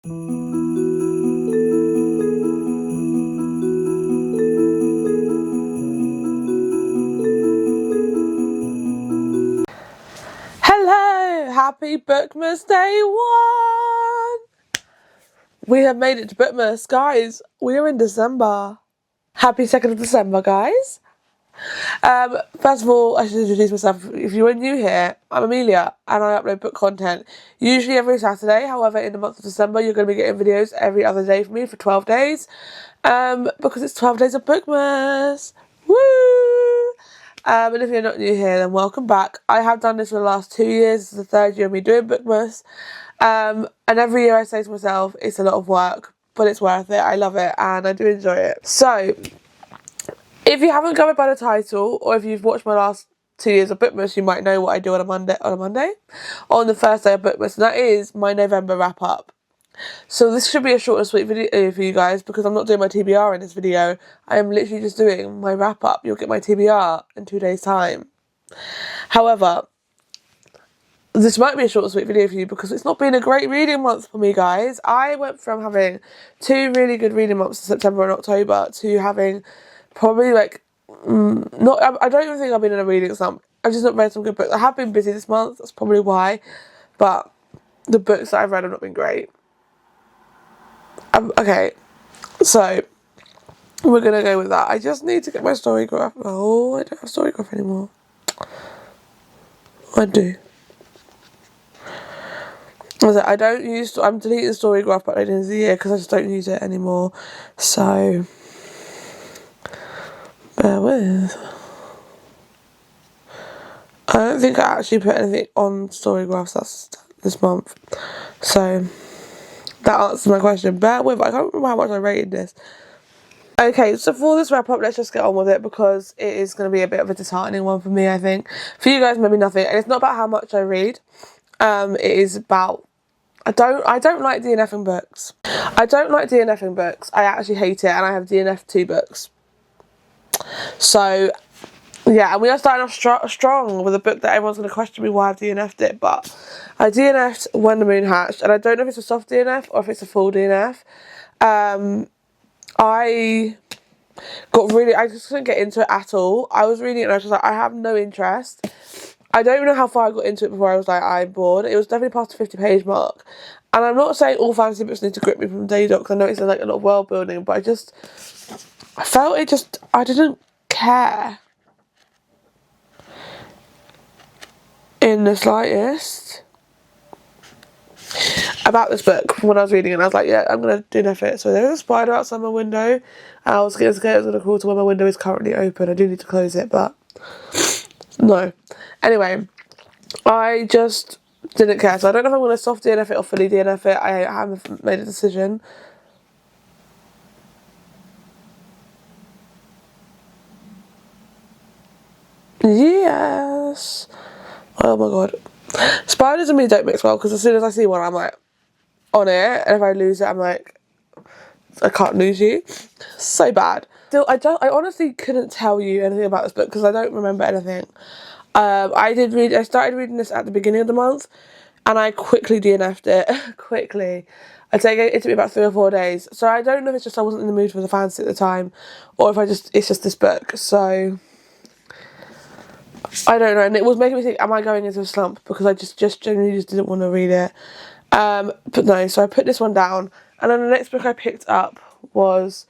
Hello! Happy Bookmas Day 1! We have made it to Bookmas. Guys, we are in December. Happy 2nd of December, guys. First of all, I should introduce myself. If you are new here, I'm Amelia and I upload book content usually every Saturday. However, in the month of December, you're going to be getting videos every other day from me for 12 days because it's 12 days of Bookmas. Woo! And if you're not new here, then welcome back. I have done this for the last 2 years. This is the 3rd year of me doing Bookmas. And every year I say to myself, it's a lot of work, but it's worth it. I love it and I do enjoy it. So, if you haven't covered by the title, or if you've watched my last 2 years of Bookmas, you might know what I do on a Monday, on the first day of Bookmas, and that is my November wrap up. So this should be a short and sweet video for you guys because I'm not doing my TBR in this video. I am literally just doing my wrap up. You'll get my TBR in 2 days' time. However, this might be a short and sweet video for you because it's not been a great reading month for me, guys. I went from having 2 really good reading months in September and October to having probably I don't even think I've been in a reading slump. I've just not read some good books. I have been busy this month, that's probably why, but the books that I've read have not been great. Okay, so we're gonna go with that. I just need to get my Storygraph. Oh, I don't have Storygraph anymore. I do. I'm deleting Storygraph by the end of the year because I just don't use it anymore. So bear with. I don't think I actually put anything on Storygraphs this month. So that answers my question. Bear with. I can't remember how much I rated this. Okay, so for this wrap up, let's just get on with it because it is going to be a bit of a disheartening one for me, I think. For you guys, maybe nothing. And it's not about how much I read. It is about I don't like DNFing books. I don't like DNFing books. I actually hate it, and I have DNF'd 2 books. So yeah, and we are starting off strong with a book that everyone's going to question me why I've DNF'd it, but I DNF'd When the Moon Hatched, and I don't know if it's a soft DNF or if it's a full DNF. I just couldn't get into it at all. I was reading it and I was just like, I have no interest. I don't even know how far I got into it before I was like, I'm bored. It was definitely past the 50-page mark. And I'm not saying all fantasy books need to grip me from day dot because I know it's like a lot of world building, but I felt I didn't care in the slightest about this book when I was reading it. And I was like, yeah, I'm going to DNF it. So there is a spider outside my window, and I was getting scared it was going to crawl to where my window is currently open. I do need to close it, but no. Anyway, I just didn't care. So I don't know if I'm going to soft DNF it or fully DNF it. I haven't made a decision. Yes. Oh my god. Spiders and me don't mix well because as soon as I see one, I'm like on it, and if I lose it, I'm like, I can't lose you. So bad. Still, I honestly couldn't tell you anything about this book because I don't remember anything. I started reading this at the beginning of the month, and I quickly DNF'd it. Quickly. I'd say it took me about 3 or 4 days. So I don't know if it's just I wasn't in the mood for the fantasy at the time, or if it's just this book. So I don't know, and it was making me think, am I going into a slump? Because I just genuinely just didn't want to read it. But no, so I put this one down, and then the next book I picked up was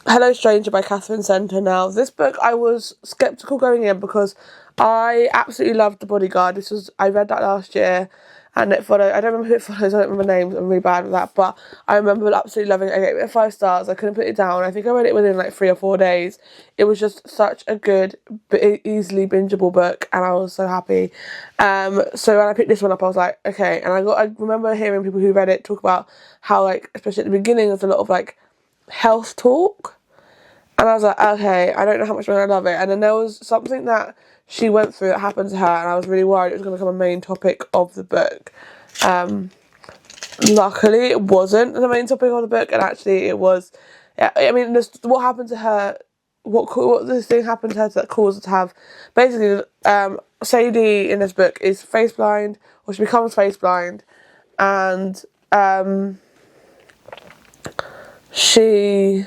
Hello Stranger by Catherine Center. Now, this book I was sceptical going in because I absolutely loved The Bodyguard. I read that last year, and it followed. I don't remember who it follows. I don't remember names. I'm really bad with that, but I remember absolutely loving it. I gave it 5 stars. I couldn't put it down. I think I read it within like 3 or 4 days. It was just such a good, easily bingeable book, and I was so happy. So when I picked this one up, I was like, okay. And I remember hearing people who read it talk about how, like, especially at the beginning, there's a lot of like health talk, and I was like, okay, I don't know how much I love it. And then there was something that she went through that happened to her, and I was really worried it was going to become a main topic of the book. Luckily, it wasn't the main topic of the book, and actually it was. Yeah, I mean, what happened to her, what this thing happened to her that caused her to have, basically, Sadie in this book is face blind, or she becomes face blind, and she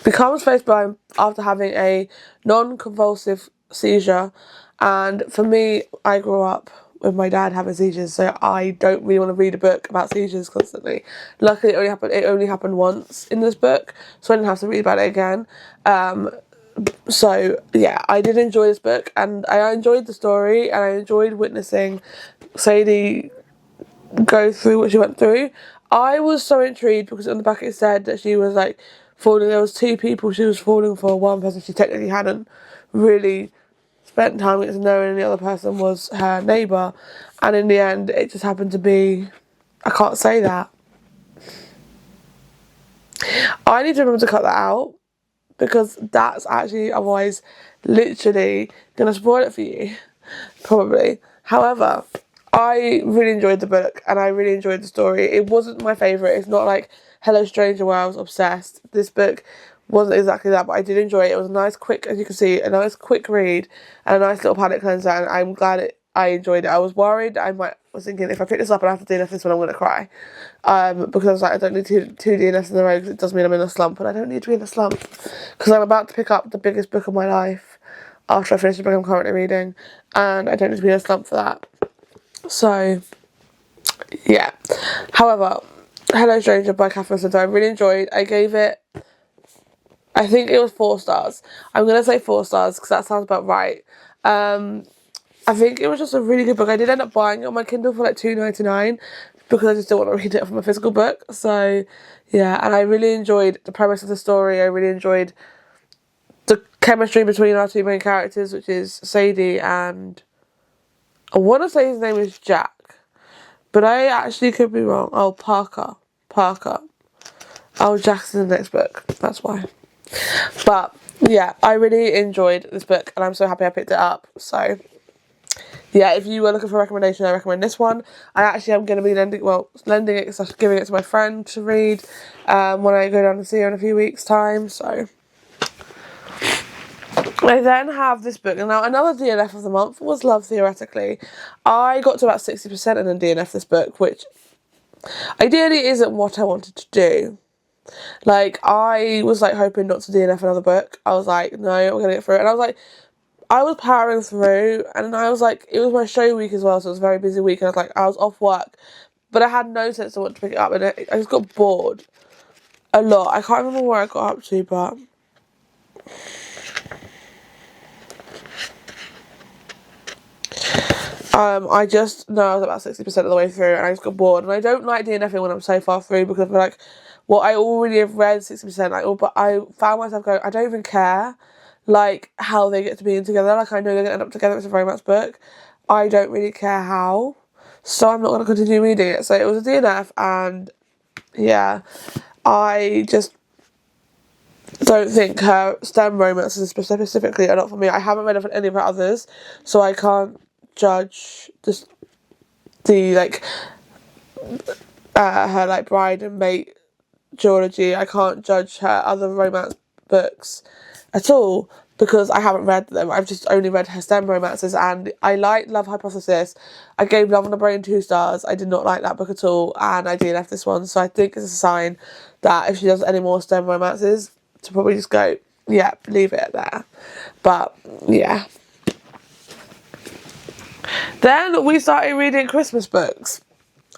becomes face blind after having a non-convulsive seizure, and for me, I grew up with my dad having seizures, so I don't really want to read a book about seizures constantly. Luckily, it only happened once in this book, so I didn't have to read about it again. So yeah, I did enjoy this book, and I enjoyed the story, and I enjoyed witnessing Sadie go through what she went through. I was so intrigued because on the back it said that she was like falling. There was 2 people she was falling for. One person she technically hadn't really spent time getting to know, and the other person was her neighbour. And in the end, it just happened to be. I can't say that. I need to remember to cut that out because that's actually otherwise literally gonna spoil it for you, probably. However, I really enjoyed the book and I really enjoyed the story. It wasn't my favourite. It's not like Hello Stranger where I was obsessed. This book wasn't exactly that, but I did enjoy it. It was a nice, quick, as you can see, a nice, quick read and a nice little palate cleanser, and I'm glad I enjoyed it. I was worried. I was thinking if I pick this up and I have to DNF this one, I'm going to cry. Because I was like, I don't need two DNFs in a row because it does mean I'm in a slump, and I don't need to be in a slump because I'm about to pick up the biggest book of my life after I finish the book I'm currently reading, and I don't need to be in a slump for that. So, yeah. However, Hello Stranger by Catherine Sinclair I really enjoyed. I gave it, I think it was 4 stars. I'm going to say 4 stars because that sounds about right. I think it was just a really good book. I did end up buying it on my Kindle for like $2.99 because I just didn't want to read it from a physical book. So, yeah, and I really enjoyed the premise of the story. I really enjoyed the chemistry between our 2 main characters, which is Sadie and I want to say his name is Jack, but I actually could be wrong. Oh, Parker. Oh, Jack's in the next book. That's why. But, yeah, I really enjoyed this book, and I'm so happy I picked it up. So, yeah, if you were looking for a recommendation, I recommend this one. I actually am going to be lending it, giving it to my friend to read when I go down to see her in a few weeks' time. So, I then have this book, and now another DNF of the month was Love Theoretically. I got to about 60% in a DNF this book, which ideally isn't what I wanted to do. Like, I was like hoping not to DNF another book. I was like, no, I'm going to get through it. And I was like, I was powering through, and I was like, it was my show week as well, so it was a very busy week, and I was off work, but I had no sense of what to pick it up, and I just got bored a lot. I can't remember where I got up to, but I just know I was about 60% of the way through, and I just got bored, and I don't like DNFing when I'm so far through, because I feel like, well, I already have read 60%, but I found myself going, I don't even care, like, how they get to be together. Like, I know they're going to end up together. It's a romance book. I don't really care how. So I'm not going to continue reading it. So it was a DNF, and yeah, I just don't think her STEM romances specifically are not for me. I haven't read any of her others, so I can't judge her like bride and mate duology. I can't judge her other romance books at all because I haven't read them. I've just only read her STEM romances, and I like Love Hypothesis. I gave Love on the Brain 2 stars. I did not like that book at all, and I DNF'd this one, so I think it's a sign that if she does any more STEM romances, to probably just go, yeah, leave it there. But yeah. Then we started reading Christmas books,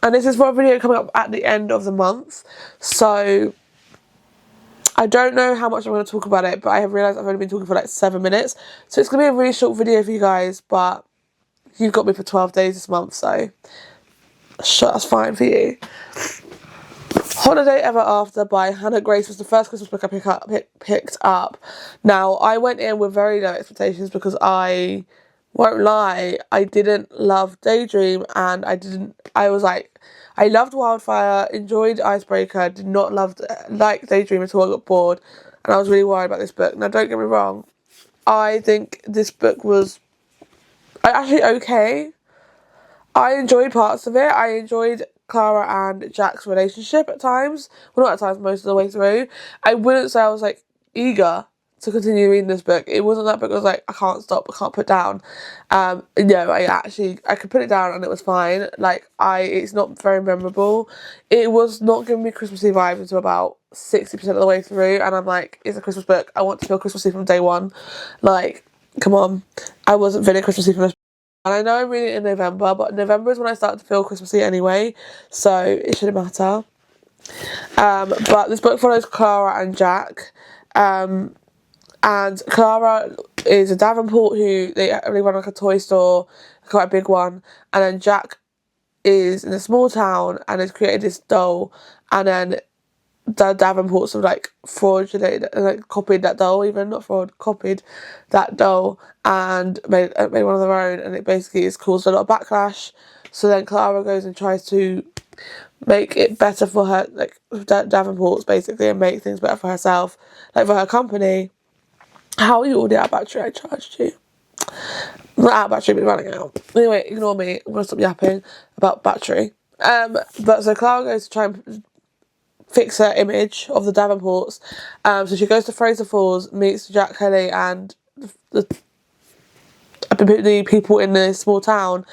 and this is for a video coming up at the end of the month, so I don't know how much I'm going to talk about it, but I have realised I've only been talking for like 7 minutes, so it's going to be a really short video for you guys, but you've got me for 12 days this month, so sure, that's fine for you. Holiday Ever After by Hannah Grace was the first Christmas book I picked up. Now, I went in with very low expectations because I won't lie, I didn't love Daydream, and I was like, I loved Wildfire, enjoyed Icebreaker, did not like Daydream at all. I got bored, and I was really worried about this book. Now, don't get me wrong, I think this book was actually okay. I enjoyed parts of it. I enjoyed Clara and Jack's relationship at times. Well, not at times, most of the way through. I wouldn't say I was like eager to continue reading this book. It wasn't that book I was like, I can't stop, I can't put down. No, I could put it down and it was fine. Like, it's not very memorable. It was not giving me Christmassy vibes until about 60% of the way through, and I'm like, it's a Christmas book. I want to feel Christmassy from day one. Like, come on. I wasn't feeling Christmassy from this. And I know I'm reading it in November, but November is when I start to feel Christmassy anyway, so it shouldn't matter. But this book follows Clara and Jack. And Clara is a Davenport who they run like a toy store, quite a big one. And then Jack is in a small town and has created this doll. And then the Davenports have like fraudulently, like copied that doll, even not fraud, copied that doll and made one of their own. And it basically has caused a lot of backlash. So then Clara goes and tries to make it better for her, like Davenports basically, and make things better for herself, like for her company. How are you already out of battery? I charged you. I'm not out of battery, but running out. Anyway, ignore me. I'm going to stop yapping about battery. But so Clara goes to try and fix her image of the Davenports. So she goes to Fraser Falls, meets Jack Kelly and the people in this small town,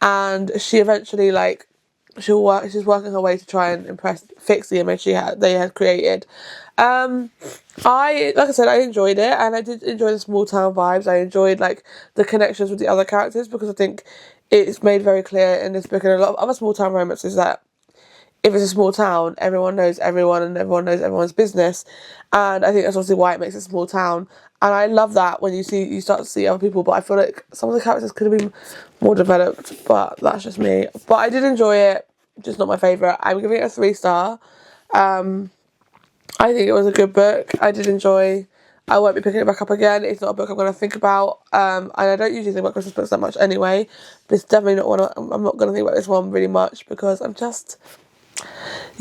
and she eventually, like, she's working her way to try and fix the image they had created. Like I said, I enjoyed it, and I did enjoy the small town vibes. I enjoyed, like, the connections with the other characters, because I think it's made very clear in this book and a lot of other small town romances that if it's a small town, everyone knows everyone and everyone knows everyone's business. And I think that's obviously why it makes it a small town. And I love that when you start to see other people, but I feel like some of the characters could have been more developed, but that's just me. But I did enjoy it, just not my favourite. I'm giving it a 3-star. I think it was a good book. I did enjoy. I won't be picking it back up again. It's not a book I'm going to think about. And I don't usually think about Christmas books that much anyway. But it's definitely not one. I'm not going to think about this one really much because I'm just,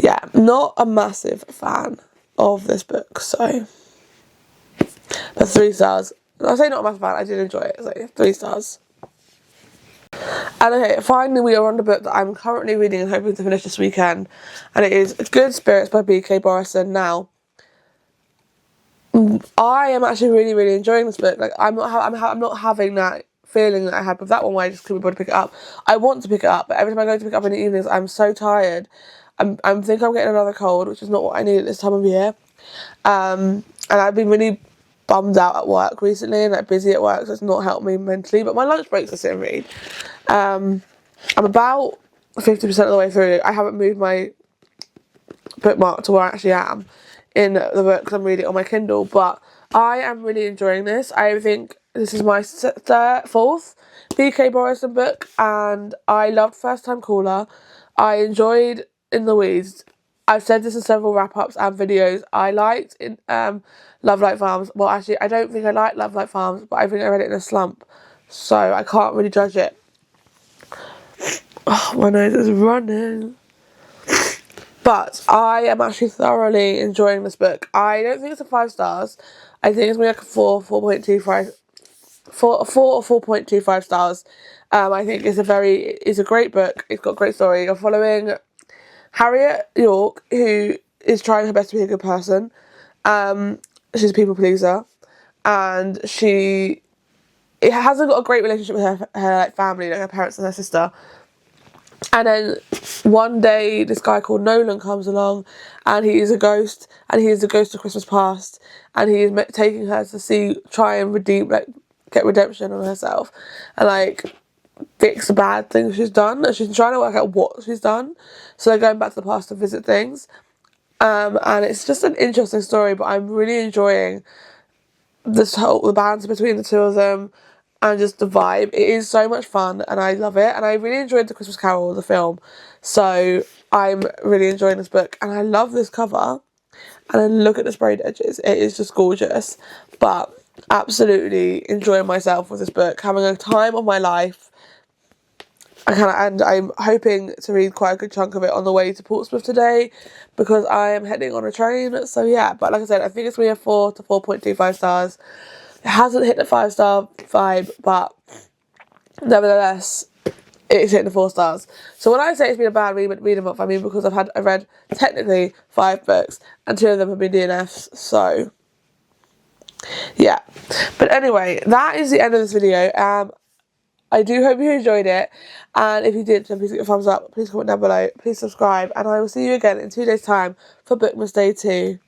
yeah, not a massive fan of this book. So, but 3 stars. I say not a massive fan. I did enjoy it. So 3 stars. And okay, finally we are on the book that I'm currently reading and hoping to finish this weekend, and it is Good Spirits by B.K. Borison. Now, I am actually really, really enjoying this book. Like, I'm not having that feeling that I had with that one where I just couldn't be able to pick it up. I want to pick it up, but every time I go to pick it up in the evenings, I'm so tired. I think I'm getting another cold, which is not what I need at this time of year. And I've been really bummed out at work recently and like busy at work, so it's not helped me mentally. But my lunch breaks I sit and read. I'm about 50% of the way through. I haven't moved my bookmark to where I actually am in the book because I'm reading it on my Kindle, but I am really enjoying this. I think this is my 4th B.K. Borison book, and I loved First Time Caller. I enjoyed In the Weeds. I've said this in several wrap-ups and videos. I liked in Love Like Farms. Well, actually, I don't think I liked Love Like Farms, but I think I read it in a slump, so I can't really judge it. Oh, my nose is running. But I am actually thoroughly enjoying this book. I don't think it's a 5 stars. I think it's maybe like a 4.25 or 4.25 stars. I think it's a great book. It's got a great story. You're following Harriet York, who is trying her best to be a good person. She's a people pleaser, and she hasn't got a great relationship with her family, like her parents and her sister. And then one day, this guy called Nolan comes along, and he is a ghost, and he is the ghost of Christmas past, and he is taking her to try and redeem, like, get redemption on herself, and like fix the bad things she's done. And she's trying to work out what she's done, so they're going back to the past to visit things. And it's just an interesting story, but I'm really enjoying the banter between the two of them. And just the vibe. It is so much fun and I love it. And I really enjoyed The Christmas Carol, the film. So I'm really enjoying this book. And I love this cover. And then look at the sprayed edges. It is just gorgeous. But absolutely enjoying myself with this book. Having a time of my life. And I'm hoping to read quite a good chunk of it on the way to Portsmouth today, because I am heading on a train. So yeah, but like I said, I think it's going to be a 4 to 4.25 stars. It hasn't hit the 5-star vibe, but nevertheless, it's hitting the 4 stars. So when I say it's been a bad reading month, I mean because I've read technically 5 books, and 2 of them have been DNFs. So Yeah, but anyway, that is the end of this video. I do hope you enjoyed it, and if you did, then please give it a thumbs up, please comment down below, please subscribe, and I will see you again in 2 days time for Bookmas Day 2.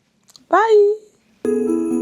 Bye!